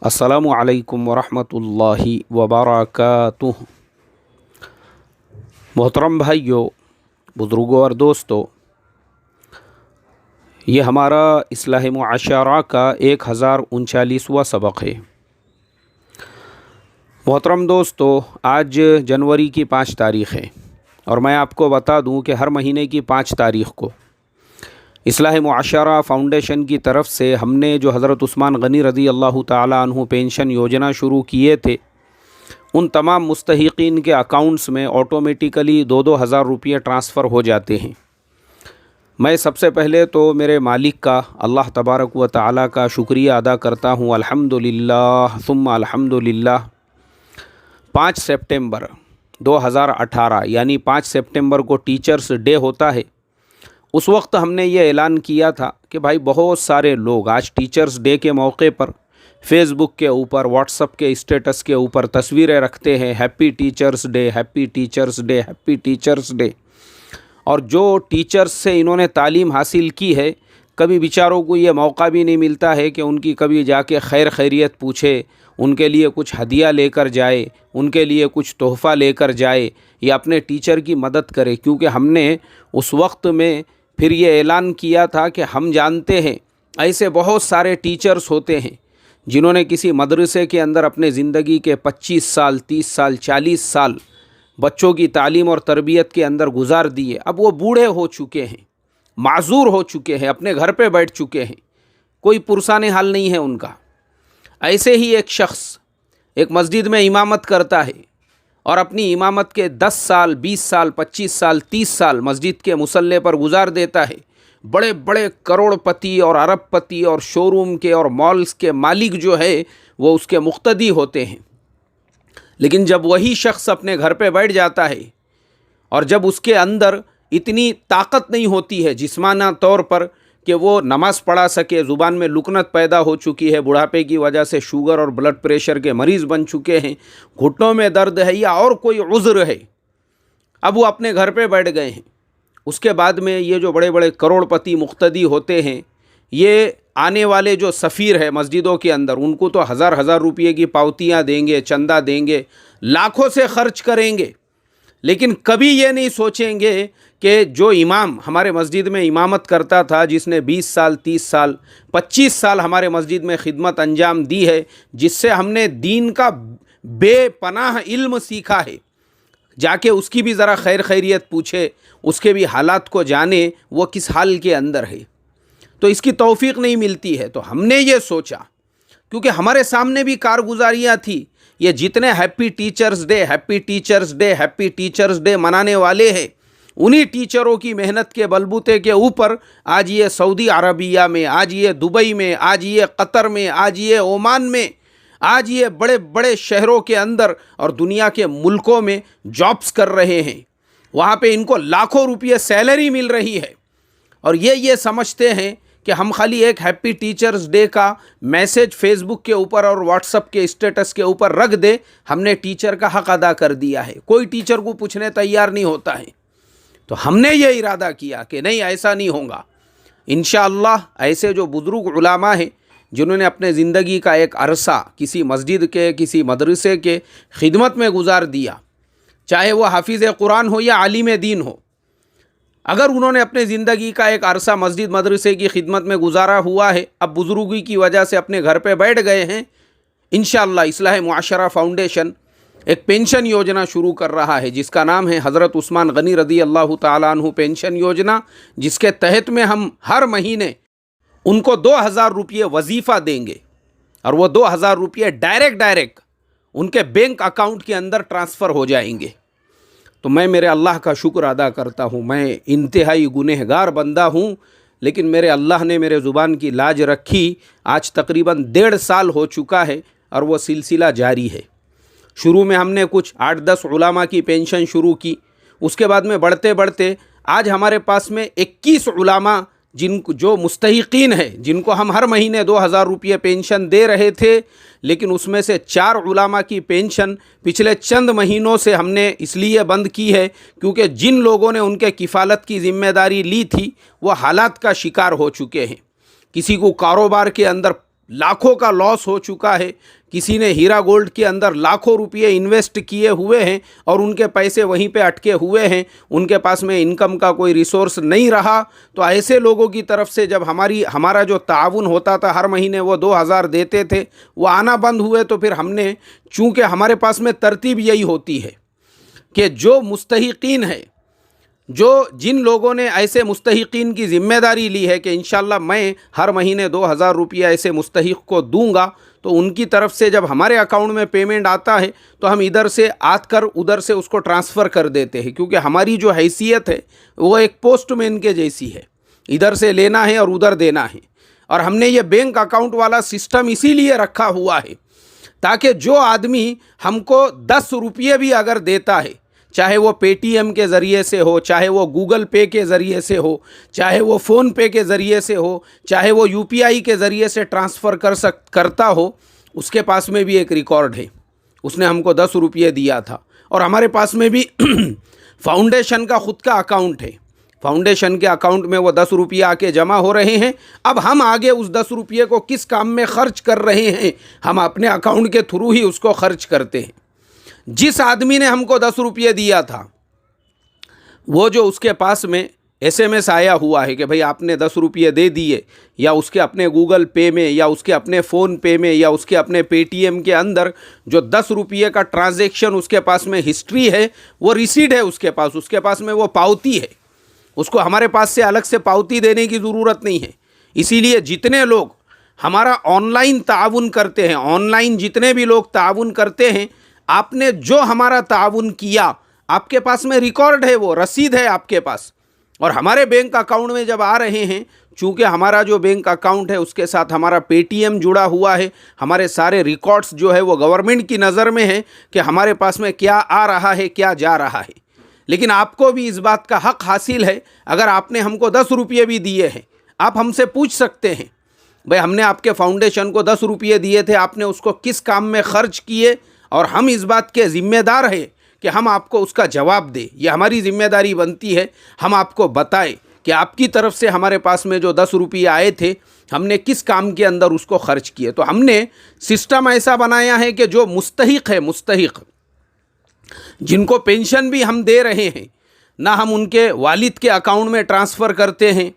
السلام علیکم ورحمۃ اللہ وبرکاتہ۔ محترم بھائیوں، بزرگوں اور دوستوں، یہ ہمارا اصلاح معاشرہ کا 1039واں سبق ہے۔ محترم دوستو، آج جنوری کی 5 تاریخ ہے اور میں آپ کو بتا دوں کہ ہر مہینے کی 5 تاریخ کو اصلاح معاشرہ فاؤنڈیشن کی طرف سے ہم نے جو حضرت عثمان غنی رضی اللہ تعالیٰ عنہ پینشن یوجنا شروع کیے تھے، ان تمام مستحقین کے اکاؤنٹس میں آٹومیٹیکلی 2,000 روپیے ٹرانسفر ہو جاتے ہیں۔ میں سب سے پہلے تو میرے مالک کا اللہ تبارک و تعالیٰ کا شکریہ ادا کرتا ہوں، الحمدللہ ثم الحمدللہ۔ 5 سپٹمبر 2018 یعنی 5 سپٹمبر کو ٹیچرز ڈے ہوتا ہے۔ اس وقت ہم نے یہ اعلان کیا تھا کہ بھائی بہت سارے لوگ آج ٹیچرز ڈے کے موقع پر فیس بک کے اوپر، واٹس اپ کے اسٹیٹس کے اوپر تصویریں رکھتے ہیں، happy teachers day, happy teachers day, happy teachers day. اور جو ٹیچرز سے انہوں نے تعلیم حاصل کی ہے، کبھی بیچاروں کو یہ موقع بھی نہیں ملتا ہے کہ ان کی کبھی جا کے خیر خیریت پوچھے، ان کے لیے کچھ ہدیہ لے کر جائے، ان کے لیے کچھ تحفہ لے کر جائے یا اپنے ٹیچر کی مدد کرے، کیونکہ ہم نے اس وقت میں پھر یہ اعلان کیا تھا کہ ہم جانتے ہیں ایسے بہت سارے ٹیچرز ہوتے ہیں جنہوں نے کسی مدرسے کے اندر اپنے زندگی کے 25 سال، 30 سال، 40 سال بچوں کی تعلیم اور تربیت کے اندر گزار دیے۔ اب وہ بوڑھے ہو چکے ہیں، معذور ہو چکے ہیں، اپنے گھر پہ بیٹھ چکے ہیں، کوئی پرسان حال نہیں ہے ان کا۔ ایسے ہی ایک شخص ایک مسجد میں امامت کرتا ہے اور اپنی امامت کے 10 سال، 20 سال، 25 سال، 30 سال مسجد کے مصلے پر گزار دیتا ہے۔ بڑے بڑے کروڑ پتی اور ارب پتی اور شو روم کے اور مالز کے مالک جو ہے وہ اس کے مقتدی ہوتے ہیں، لیکن جب وہی شخص اپنے گھر پہ بیٹھ جاتا ہے اور جب اس کے اندر اتنی طاقت نہیں ہوتی ہے جسمانہ طور پر کہ وہ نماز پڑھا سکے، زبان میں لکنت پیدا ہو چکی ہے، بڑھاپے کی وجہ سے شوگر اور بلڈ پریشر کے مریض بن چکے ہیں، گھٹنوں میں درد ہے یا اور کوئی عذر ہے، اب وہ اپنے گھر پہ بیٹھ گئے ہیں۔ اس کے بعد میں یہ جو بڑے بڑے کروڑ پتی مقتدی ہوتے ہیں، یہ آنے والے جو سفیر ہے مسجدوں کے اندر، ان کو تو ہزار ہزار روپے کی پاوتیاں دیں گے، چندہ دیں گے، لاکھوں سے خرچ کریں گے، لیکن کبھی یہ نہیں سوچیں گے کہ جو امام ہمارے مسجد میں امامت کرتا تھا، جس نے 20 سال، 30 سال، 25 سال ہمارے مسجد میں خدمت انجام دی ہے، جس سے ہم نے دین کا بے پناہ علم سیکھا ہے، جا کے اس کی بھی ذرا خیر خیریت پوچھے، اس کے بھی حالات کو جانے وہ کس حال کے اندر ہے، تو اس کی توفیق نہیں ملتی ہے۔ تو ہم نے یہ سوچا، کیونکہ ہمارے سامنے بھی کارگزاریاں تھی، یہ جتنے happy teachers day, happy teachers day, happy teachers day منانے والے ہیں، انہی ٹیچروں کی محنت کے بلبوتے کے اوپر آج یہ سعودی عربیہ میں، آج یہ دبئی میں، آج یہ قطر میں، آج یہ عمان میں، آج یہ بڑے بڑے شہروں کے اندر اور دنیا کے ملکوں میں جابز کر رہے ہیں، وہاں پہ ان کو لاکھوں روپے سیلری مل رہی ہے، اور یہ سمجھتے ہیں کہ ہم خالی ایک ہیپی ٹیچرز ڈے کا میسج فیس بک کے اوپر اور واٹس اپ کے اسٹیٹس کے اوپر رکھ دے، ہم نے ٹیچر کا حق ادا کر دیا ہے۔ کوئی ٹیچر کو پوچھنے تیار نہیں ہوتا ہے۔ تو ہم نے یہ ارادہ کیا کہ نہیں، ایسا نہیں ہوگا۔ انشاءاللہ ایسے جو بزرگ علماء ہیں جنہوں نے اپنے زندگی کا ایک عرصہ کسی مسجد کے، کسی مدرسے کے خدمت میں گزار دیا، چاہے وہ حافظ قرآن ہو یا عالم دین ہو، اگر انہوں نے اپنے زندگی کا ایک عرصہ مسجد مدرسے کی خدمت میں گزارا ہوا ہے، اب بزرگی کی وجہ سے اپنے گھر پہ بیٹھ گئے ہیں، انشاءاللہ اصلاح معاشرہ فاؤنڈیشن ایک پینشن یوجنا شروع کر رہا ہے جس کا نام ہے حضرت عثمان غنی رضی اللہ تعالیٰ عنہ پینشن یوجنا، جس کے تحت میں ہم ہر مہینے ان کو 2,000 روپے وظیفہ دیں گے، اور وہ 2,000 روپے ڈائریکٹ ان کے بینک اکاؤنٹ کے اندر ٹرانسفر ہو جائیں گے۔ تو میں میرے اللہ کا شکر ادا کرتا ہوں، میں انتہائی گنہگار بندہ ہوں، لیکن میرے اللہ نے میرے زبان کی لاج رکھی۔ آج تقریباً 1.5 سال ہو چکا ہے اور وہ سلسلہ جاری ہے۔ شروع میں ہم نے کچھ 8-10 علماء کی پینشن شروع کی، اس کے بعد میں بڑھتے بڑھتے آج ہمارے پاس میں 21 علماء جو مستحقین ہیں، جن کو ہم ہر مہینے 2,000 روپے پینشن دے رہے تھے، لیکن اس میں سے 4 علماء کی پینشن پچھلے چند مہینوں سے ہم نے اس لیے بند کی ہے کیونکہ جن لوگوں نے ان کے کفالت کی ذمہ داری لی تھی وہ حالات کا شکار ہو چکے ہیں۔ کسی کو کاروبار کے اندر لاکھوں کا لاس ہو چکا ہے، کسی نے ہیرا گولڈ کے اندر لاکھوں روپئے انویسٹ کیے ہوئے ہیں اور ان کے پیسے وہیں پہ اٹکے ہوئے ہیں، ان کے پاس میں انکم کا کوئی ریسورس نہیں رہا، تو ایسے لوگوں کی طرف سے جب ہمارا جو تعاون ہوتا تھا، ہر مہینے وہ 2000 دیتے تھے، وہ آنا بند ہوئے، تو پھر ہم نے، چونکہ ہمارے پاس میں ترتیب یہی ہوتی ہے کہ جو مستحقین ہے، جن لوگوں نے ایسے مستحقین کی ذمہ داری لی ہے کہ انشاءاللہ میں ہر مہینے 2000 روپیہ ایسے مستحق کو دوں گا، تو ان کی طرف سے جب ہمارے اکاؤنٹ میں پیمنٹ آتا ہے تو ہم ادھر سے کر ادھر سے اس کو ٹرانسفر کر دیتے ہیں، کیونکہ ہماری جو حیثیت ہے وہ ایک پوسٹ مین کے جیسی ہے، ادھر سے لینا ہے اور ادھر دینا ہے۔ اور ہم نے یہ بینک اکاؤنٹ والا سسٹم اسی لیے رکھا ہوا ہے تاکہ جو آدمی ہم کو 10 روپیے بھی اگر دیتا ہے، چاہے وہ پے ٹی ایم کے ذریعے سے ہو، چاہے وہ گوگل پے کے ذریعے سے ہو، چاہے وہ فون پے کے ذریعے سے ہو، چاہے وہ یو پی آئی کے ذریعے سے ٹرانسفر کرتا ہو، اس کے پاس میں بھی ایک ریکارڈ ہے، اس نے ہم کو 10 روپیے دیا تھا۔ اور ہمارے پاس میں بھی فاؤنڈیشن کا خود کا اکاؤنٹ ہے، فاؤنڈیشن کے اکاؤنٹ میں وہ 10 روپیے آ کے جمع ہو رہے ہیں، اب ہم آگے اس 10 روپیے کو کس کام میں خرچ کر رہے ہیں، ہم اپنے اکاؤنٹ کے تھرو ہی اس کو خرچ کرتے ہیں۔ جس آدمی نے ہم کو 10 روپیے دیا تھا، وہ جو اس کے پاس میں ایس ایم ایس آیا ہوا ہے کہ بھئی آپ نے 10 روپیے دے دیے، یا اس کے اپنے گوگل پے میں، یا اس کے اپنے فون پے میں، یا اس کے اپنے پے ٹی ایم کے اندر جو 10 روپیے کا ٹرانزیکشن اس کے پاس میں ہسٹری ہے، وہ ریسیٹ ہے اس کے پاس میں وہ پاوتی ہے، اس کو ہمارے پاس سے الگ سے پاوتی دینے کی ضرورت نہیں ہے۔ اسی لیے جتنے لوگ ہمارا آن لائن تعاون کرتے ہیں، آن لائن جتنے بھی لوگ تعاون کرتے ہیں، آپ نے جو ہمارا تعاون کیا، آپ کے پاس میں ریکارڈ ہے، وہ رسید ہے آپ کے پاس، اور ہمارے بینک اکاؤنٹ میں جب آ رہے ہیں، چونکہ ہمارا جو بینک اکاؤنٹ ہے اس کے ساتھ ہمارا پے ٹی ایم جڑا ہوا ہے، ہمارے سارے ریکارڈز جو ہے وہ گورنمنٹ کی نظر میں ہے کہ ہمارے پاس میں کیا آ رہا ہے، کیا جا رہا ہے۔ لیکن آپ کو بھی اس بات کا حق حاصل ہے، اگر آپ نے ہم کو 10 روپیے بھی دیے ہیں، آپ ہم سے پوچھ سکتے ہیں، بھئی ہم نے آپ کے فاؤنڈیشن کو 10 روپیے دیے تھے، آپ نے اس کو کس کام میں خرچ کیے، اور ہم اس بات کے ذمہ دار ہیں کہ ہم آپ کو اس کا جواب دیں۔ یہ ہماری ذمہ داری بنتی ہے، ہم آپ کو بتائیں کہ آپ کی طرف سے ہمارے پاس میں جو 10 روپیے آئے تھے، ہم نے کس کام کے اندر اس کو خرچ کیے۔ تو ہم نے سسٹم ایسا بنایا ہے کہ جو مستحق ہے، مستحق جن کو پینشن بھی ہم دے رہے ہیں، نہ ہم ان کے والد کے اکاؤنٹ میں ٹرانسفر کرتے ہیں،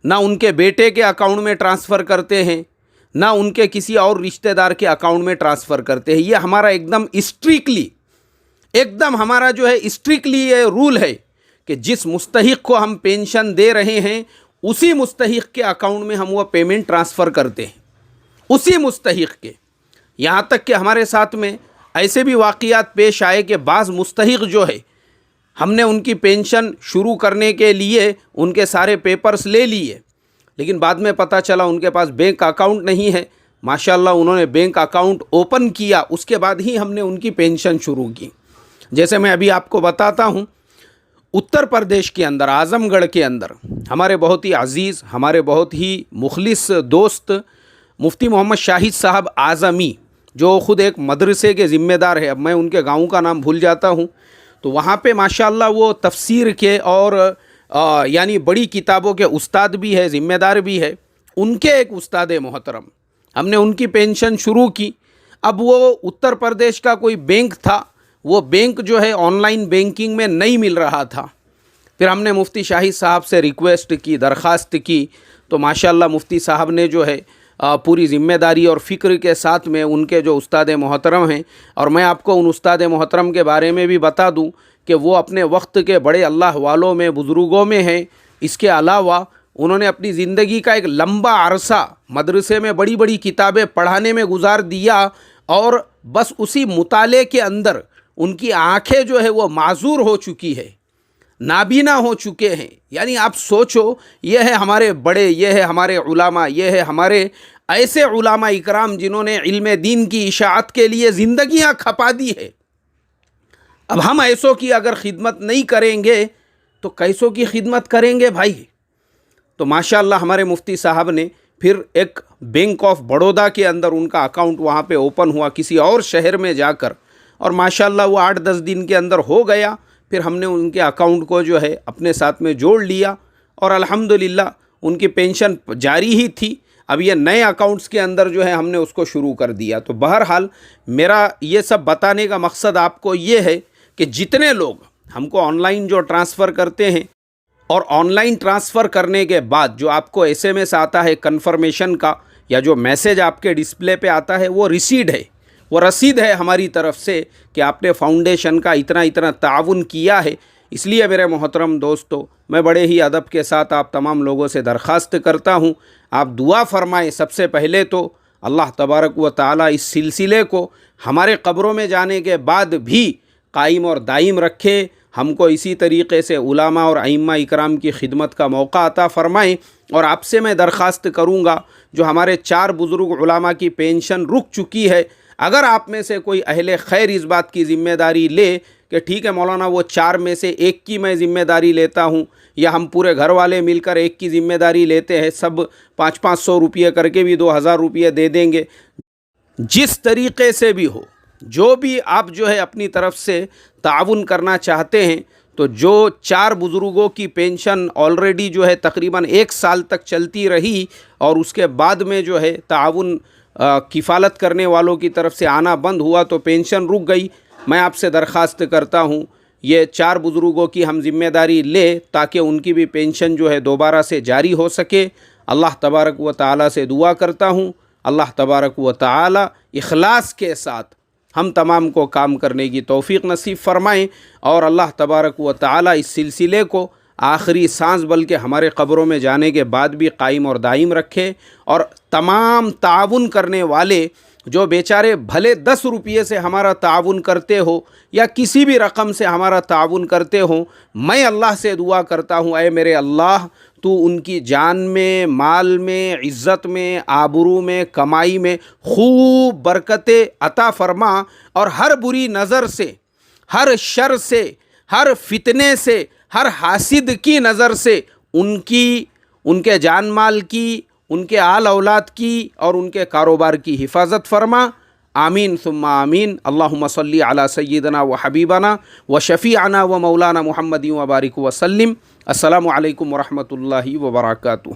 نہ ان کے بیٹے کے اکاؤنٹ میں ٹرانسفر کرتے ہیں، نہ ان کے کسی اور رشتہ دار کے اکاؤنٹ میں ٹرانسفر کرتے ہیں۔ یہ ہمارا ایک دم ہمارا جو ہے اسٹرکٹلی یہ رول ہے کہ جس مستحق کو ہم پینشن دے رہے ہیں، اسی مستحق کے اکاؤنٹ میں ہم وہ پیمنٹ ٹرانسفر کرتے ہیں، اسی مستحق کے۔ یہاں تک کہ ہمارے ساتھ میں ایسے بھی واقعات پیش آئے کہ بعض مستحق جو ہے، ہم نے ان کی پینشن شروع کرنے کے لیے ان کے سارے پیپرز لے لیے، لیکن بعد میں پتہ چلا ان کے پاس بینک اکاؤنٹ نہیں ہے۔ ماشاءاللہ انہوں نے بینک اکاؤنٹ اوپن کیا، اس کے بعد ہی ہم نے ان کی پینشن شروع کی۔ جیسے میں ابھی آپ کو بتاتا ہوں، اتر پردیش کے اندر، اعظم گڑھ کے اندر، ہمارے بہت ہی عزیز، ہمارے بہت ہی مخلص دوست مفتی محمد شاہد صاحب اعظمی، جو خود ایک مدرسے کے ذمہ دار ہے، اب میں ان کے گاؤں کا نام بھول جاتا ہوں، تو وہاں پہ ماشاءاللہ وہ تفسیر کے اور یعنی بڑی کتابوں کے استاد بھی ہے، ذمہ دار بھی ہے۔ ان کے ایک استاد محترم، ہم نے ان کی پینشن شروع کی۔ اب وہ اتر پردیش کا کوئی بینک تھا، وہ بینک جو ہے آن لائن بینکنگ میں نہیں مل رہا تھا۔ پھر ہم نے مفتی شاہد صاحب سے ریکویسٹ کی، درخواست کی، تو ماشاءاللہ مفتی صاحب نے جو ہے پوری ذمہ داری اور فکر کے ساتھ میں ان کے جو استاد محترم ہیں، اور میں آپ کو ان استاد محترم کے بارے میں بھی بتا دوں کہ وہ اپنے وقت کے بڑے اللہ والوں میں، بزرگوں میں ہیں۔ اس کے علاوہ انہوں نے اپنی زندگی کا ایک لمبا عرصہ مدرسے میں بڑی بڑی کتابیں پڑھانے میں گزار دیا، اور بس اسی مطالعے کے اندر ان کی آنکھیں جو ہے وہ معذور ہو چکی ہے، نابینا ہو چکے ہیں۔ یعنی آپ سوچو، یہ ہے ہمارے بڑے، یہ ہے ہمارے علماء، یہ ہے ہمارے ایسے علماء اکرام جنہوں نے علم دین کی اشاعت کے لیے زندگیاں کھپا دی ہے۔ اب ہم ایسوں کی اگر خدمت نہیں کریں گے تو کیسوں کی خدمت کریں گے بھائی؟ تو ماشاءاللہ ہمارے مفتی صاحب نے پھر ایک بینک آف بڑودا کے اندر ان کا اکاؤنٹ وہاں پہ اوپن ہوا کسی اور شہر میں جا کر، اور ماشاءاللہ وہ 8-10 دن کے اندر ہو گیا۔ پھر ہم نے ان کے اکاؤنٹ کو جو ہے اپنے ساتھ میں جوڑ لیا، اور الحمدللہ ان کی پینشن جاری ہی تھی۔ اب یہ نئے اکاؤنٹس کے اندر جو ہے ہم نے اس کو شروع کر دیا۔ تو بہرحال میرا یہ سب بتانے کا مقصد آپ کو یہ ہے کہ جتنے لوگ ہم کو آن لائن جو ٹرانسفر کرتے ہیں اور آن لائن ٹرانسفر کرنے کے بعد جو آپ کو SMS آتا ہے کنفرمیشن کا یا جو میسج آپ کے ڈسپلے پہ آتا ہے وہ ریسیڈ ہے، وہ رسید ہے ہماری طرف سے کہ آپ نے فاؤنڈیشن کا اتنا تعاون کیا ہے۔ اس لیے میرے محترم دوستو، میں بڑے ہی ادب کے ساتھ آپ تمام لوگوں سے درخواست کرتا ہوں، آپ دعا فرمائیں۔ سب سے پہلے تو اللہ تبارک و تعالی اس سلسلے کو ہمارے قبروں میں جانے کے بعد بھی قائم اور دائم رکھے، ہم کو اسی طریقے سے علماء اور ائمہ اکرام کی خدمت کا موقع عطا فرمائیں۔ اور آپ سے میں درخواست کروں گا، جو ہمارے 4 بزرگ علماء کی پینشن رک چکی ہے، اگر آپ میں سے کوئی اہل خیر اس بات کی ذمہ داری لے کہ ٹھیک ہے مولانا وہ 4 میں سے ایک کی میں ذمہ داری لیتا ہوں، یا ہم پورے گھر والے مل کر ایک کی ذمہ داری لیتے ہیں، سب 500 روپیے کر کے بھی 2000 روپیے دے دیں گے، جس طریقے سے بھی ہو، جو بھی آپ جو ہے اپنی طرف سے تعاون کرنا چاہتے ہیں، تو جو 4 بزرگوں کی پینشن آلریڈی جو ہے تقریباً 1 سال تک چلتی رہی اور اس کے بعد میں جو ہے تعاون کفالت کرنے والوں کی طرف سے آنا بند ہوا تو پینشن رک گئی۔ میں آپ سے درخواست کرتا ہوں یہ 4 بزرگوں کی ہم ذمہ داری لے تاکہ ان کی بھی پینشن جو ہے دوبارہ سے جاری ہو سکے۔ اللہ تبارک و تعالی سے دعا کرتا ہوں، اللہ تبارک و تعالی اخلاص کے ساتھ ہم تمام کو کام کرنے کی توفیق نصیب فرمائیں، اور اللہ تبارک و تعالی اس سلسلے کو آخری سانس بلکہ ہمارے قبروں میں جانے کے بعد بھی قائم اور دائم رکھے، اور تمام تعاون کرنے والے جو بیچارے بھلے 10 روپیے سے ہمارا تعاون کرتے ہو یا کسی بھی رقم سے ہمارا تعاون کرتے ہوں، میں اللہ سے دعا کرتا ہوں اے میرے اللہ، تو ان کی جان میں، مال میں، عزت میں، آبرو میں، کمائی میں خوب برکتیں عطا فرما، اور ہر بری نظر سے، ہر شر سے، ہر فتنے سے، ہر حاسد کی نظر سے ان کے جان مال کی، ان کے آل اولاد کی اور ان کے کاروبار کی حفاظت فرما۔ آمین ثم آمین۔ اللہم صلی علی سیدنا و حبیبنا و شفیعنا و مولانا محمد و بارک وسلم۔ السلام علیکم ورحمۃ اللہ وبرکاتہ۔